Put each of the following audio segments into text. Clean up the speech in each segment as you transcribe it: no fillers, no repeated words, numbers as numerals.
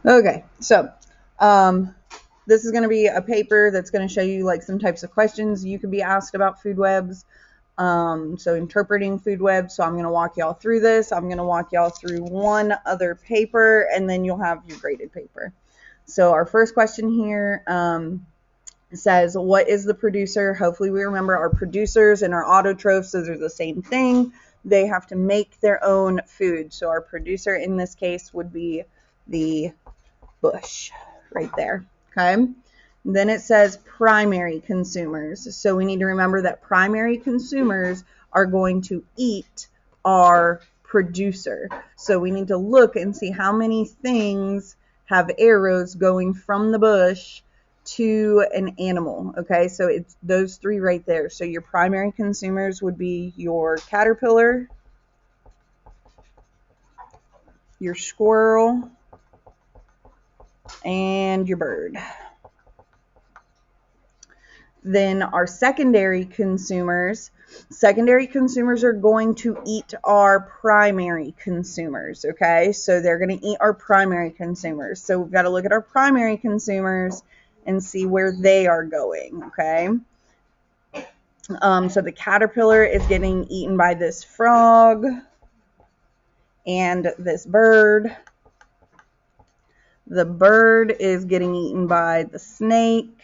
Okay, so this is going to be a paper that's going to show you like some types of questions you could be asked about food webs. So interpreting food webs. So I'm going to walk y'all through this. I'm going to walk y'all through one other paper, and then you'll have your graded paper. So our first question here says, what is the producer? Hopefully we remember our producers and our autotrophs. Those are the same thing. They have to make their own food. So our producer in this case would be the bush right there. Okay. Then it says primary consumers. So we need to remember that primary consumers are going to eat our producer. So we need to look and see how many things have arrows going from the bush to an animal. Okay, so it's those three right there. So your primary consumers would be your caterpillar, your squirrel, and your bird. Then our secondary consumers are going to eat our primary consumers. Okay, so they're going to eat our primary consumers. So we've got to look at our primary consumers and see where they are going. Okay, so the caterpillar is getting eaten by this frog and this bird. The bird is getting eaten by the snake.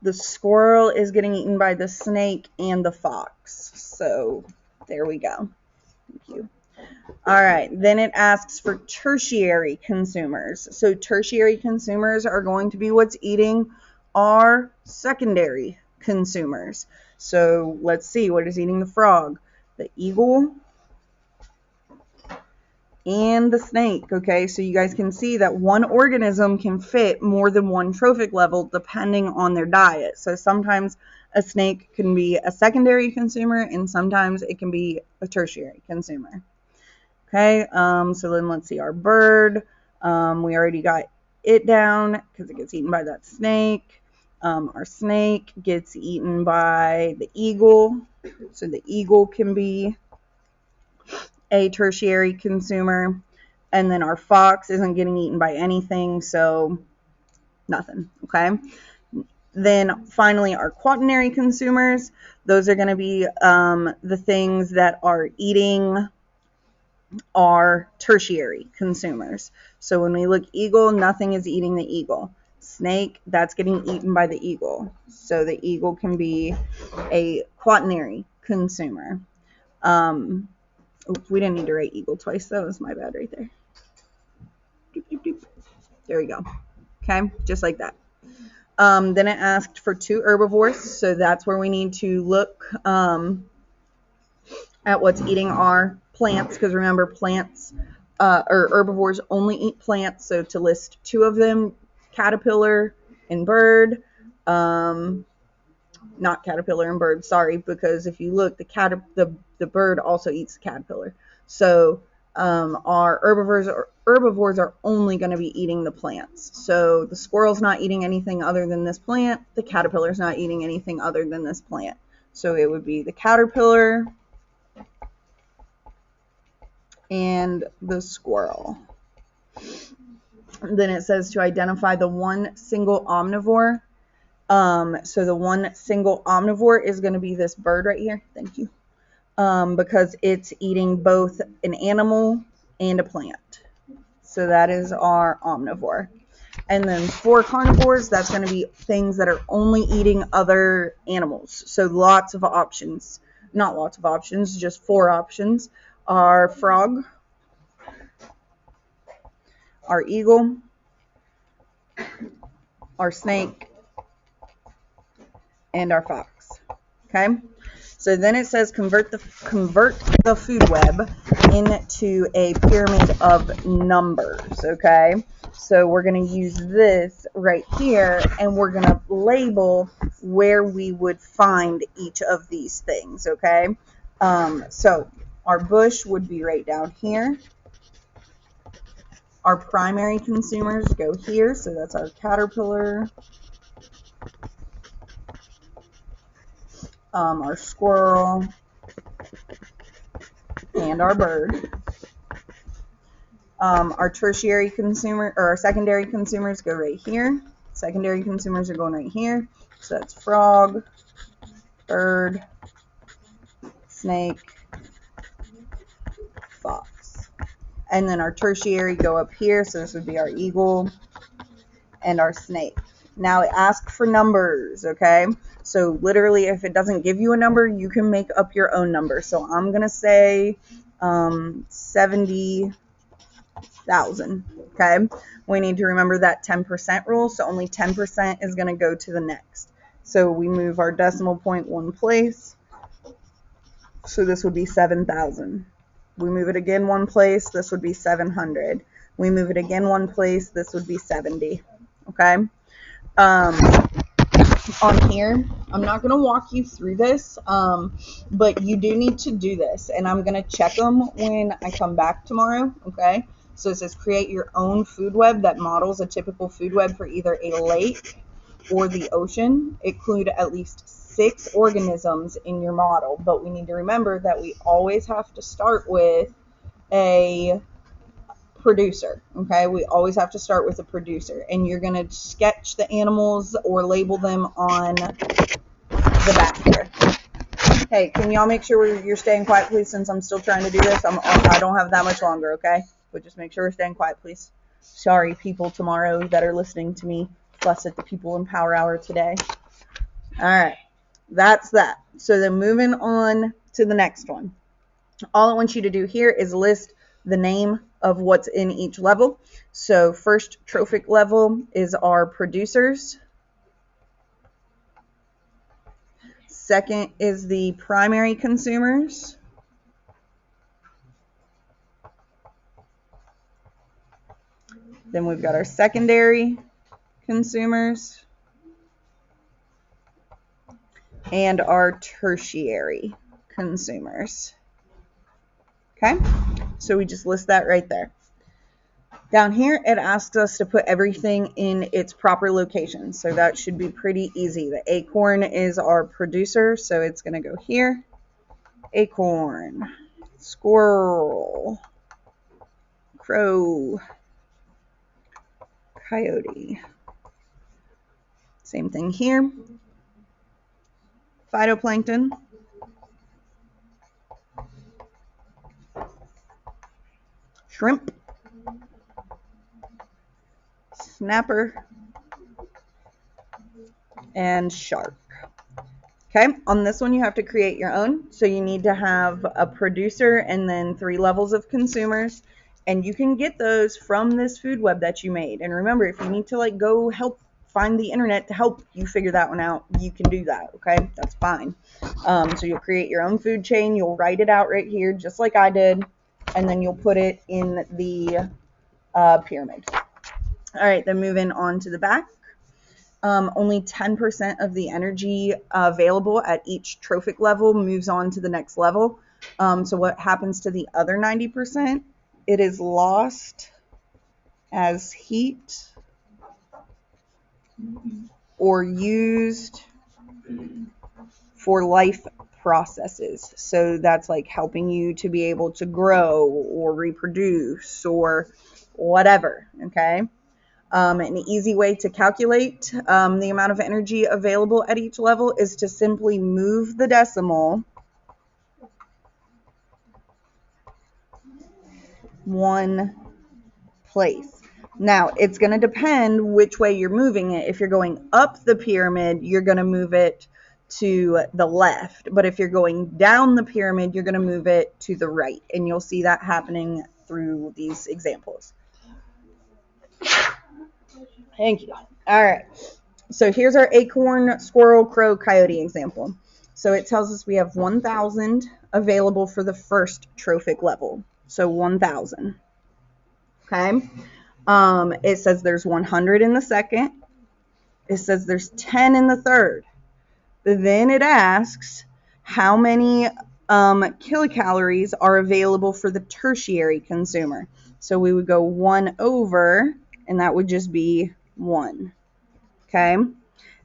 The squirrel is getting eaten by the snake and the fox. So there we go. Thank you. All right, then it asks for tertiary consumers. So tertiary consumers are going to be what's eating our secondary consumers. So let's see, what is eating the frog? The eagle and the snake. Okay, so you guys can see that one organism can fit more than one trophic level depending on their diet. So sometimes a snake can be a secondary consumer and sometimes it can be a tertiary consumer. Okay, so then let's see our bird. We already got it down because it gets eaten by that snake. Our snake gets eaten by the eagle. So the eagle can be a tertiary consumer. And then our fox isn't getting eaten by anything, so nothing. Okay. Then finally, our quaternary consumers. Those are going to be the things that are eating our tertiary consumers. So when we look eagle, nothing is eating the eagle. Snake, that's getting eaten by the eagle. So the eagle can be a quaternary consumer. We didn't need to write eagle twice. That was my bad right there. There we go. Okay, just like that. Then it asked for 2 herbivores. So that's where we need to look at what's eating our plants, because remember, plants or herbivores only eat plants. So to list 2 of them, caterpillar and bird. Not caterpillar and bird, sorry, because if you look, the bird also eats the caterpillar. So our herbivores are only going to be eating the plants. So the squirrel's not eating anything other than this plant. The caterpillar's not eating anything other than this plant. So it would be the caterpillar and the squirrel. Then it says to identify the one single omnivore. So the one single omnivore is going to be this bird right here. Thank you. Because it's eating both an animal and a plant. So that is our omnivore. And then for carnivores, that's going to be things that are only eating other animals. So lots of options. Not lots of options, just 4 options. Our frog, our eagle, our snake, and our fox. Okay? So then it says convert the food web into a pyramid of numbers. Okay? So we're going to use this right here, and we're going to label where we would find each of these things. Okay? So our bush would be right down here. Our primary consumers go here, so that's our caterpillar, our squirrel, and our bird. Our tertiary consumer or our secondary consumers go right here. Secondary consumers are going right here. So that's frog, bird, snake, fox. And then our tertiary go up here. So this would be our eagle and our snake. Now it asks for numbers, okay? So literally if it doesn't give you a number, you can make up your own number. So I'm going to say 70,000, okay? We need to remember that 10% rule, so only 10% is going to go to the next. So we move our decimal point one place, so this would be 7,000. We move it again one place, this would be 700. We move it again one place, this would be 70, okay? On here, I'm not going to walk you through this, but you do need to do this, and I'm going to check them when I come back tomorrow, okay? So it says create your own food web that models a typical food web for either a lake or the ocean. Include at least 6 organisms in your model, but we need to remember that we always have to start with a producer, okay? We always have to start with a producer, and you're going to sketch the animals or label them on the back here. Hey, can y'all make sure you're staying quiet, please, since I'm still trying to do this? I don't have that much longer, okay? But just make sure we're staying quiet, please. Sorry, people tomorrow that are listening to me fuss at the people in Power Hour today. All right, that's that. So then moving on to the next one. All I want you to do here is list the name of what's in each level. So first trophic level is our producers. Second is the primary consumers. Then we've got our secondary consumers and our tertiary consumers. Okay, so we just list that right there. Down here, it asks us to put everything in its proper location. So that should be pretty easy. The acorn is our producer, so it's going to go here. Acorn, squirrel, crow, coyote. Same thing here. Phytoplankton, shrimp, snapper, and shark. Okay, on this one you have to create your own. So you need to have a producer and then 3 levels of consumers. And you can get those from this food web that you made. And remember, if you need to go help find the internet to help you figure that one out, you can do that, okay? That's fine. So you'll create your own food chain. You'll write it out right here, just like I did. And then you'll put it in the pyramid. All right, then moving on to the back. Only 10% of the energy available at each trophic level moves on to the next level. So what happens to the other 90%? It is lost as heat or used for life processes. So that's like helping you to be able to grow or reproduce or whatever, okay? An easy way to calculate the amount of energy available at each level is to simply move the decimal one place. Now, it's going to depend which way you're moving it. If you're going up the pyramid, you're going to move it to the left. But if you're going down the pyramid, you're going to move it to the right. And you'll see that happening through these examples. Thank you. All right. So here's our acorn, squirrel, crow, coyote example. So it tells us we have 1,000 available for the first trophic level. So 1,000. Okay. It says there's 100 in the second. It says there's 10 in the third. But then it asks how many kilocalories are available for the tertiary consumer. So we would go 1 over, and that would just be 1. Okay.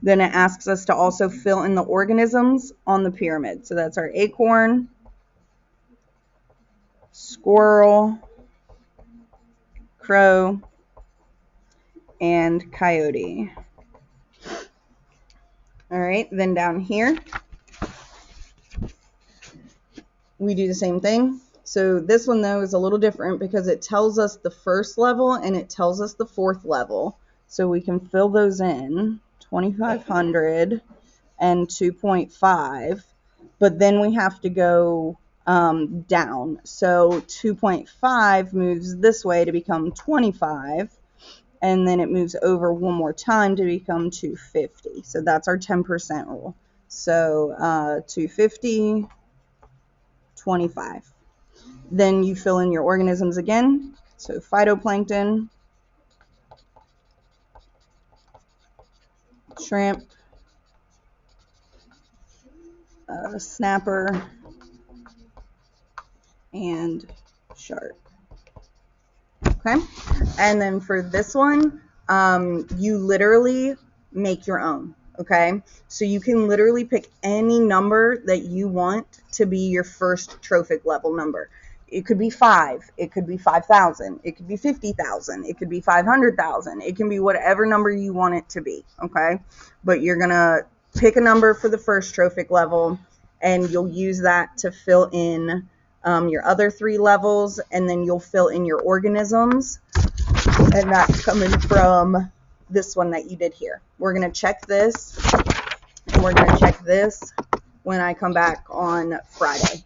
Then it asks us to also fill in the organisms on the pyramid. So that's our acorn, squirrel, crow, and coyote. All right, then down here, we do the same thing. So this one, though, is a little different because it tells us the first level and it tells us the fourth level. So we can fill those in, 2,500 and 2.5. But then we have to go down. So 2.5 moves this way to become 25. And then it moves over one more time to become 250. So that's our 10% rule. So 250, 25. Then you fill in your organisms again. So phytoplankton, shrimp, snapper, and shark. Okay, and then for this one, you literally make your own. Okay, so you can literally pick any number that you want to be your first trophic level number. It could be 5, it could be 5,000, it could be 50,000, it could be 500,000, it can be whatever number you want it to be. Okay, but you're gonna pick a number for the first trophic level, and you'll use that to fill in your other 3 levels, and then you'll fill in your organisms, and that's coming from this one that you did here. We're going to check this, and we're going to check this when I come back on Friday.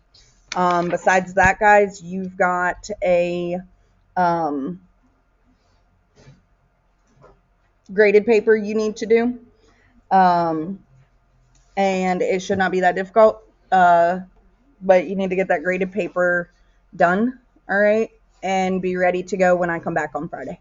Besides that, guys, you've got a graded paper you need to do, and it should not be that difficult. But you need to get that graded paper done, all right, and be ready to go when I come back on Friday.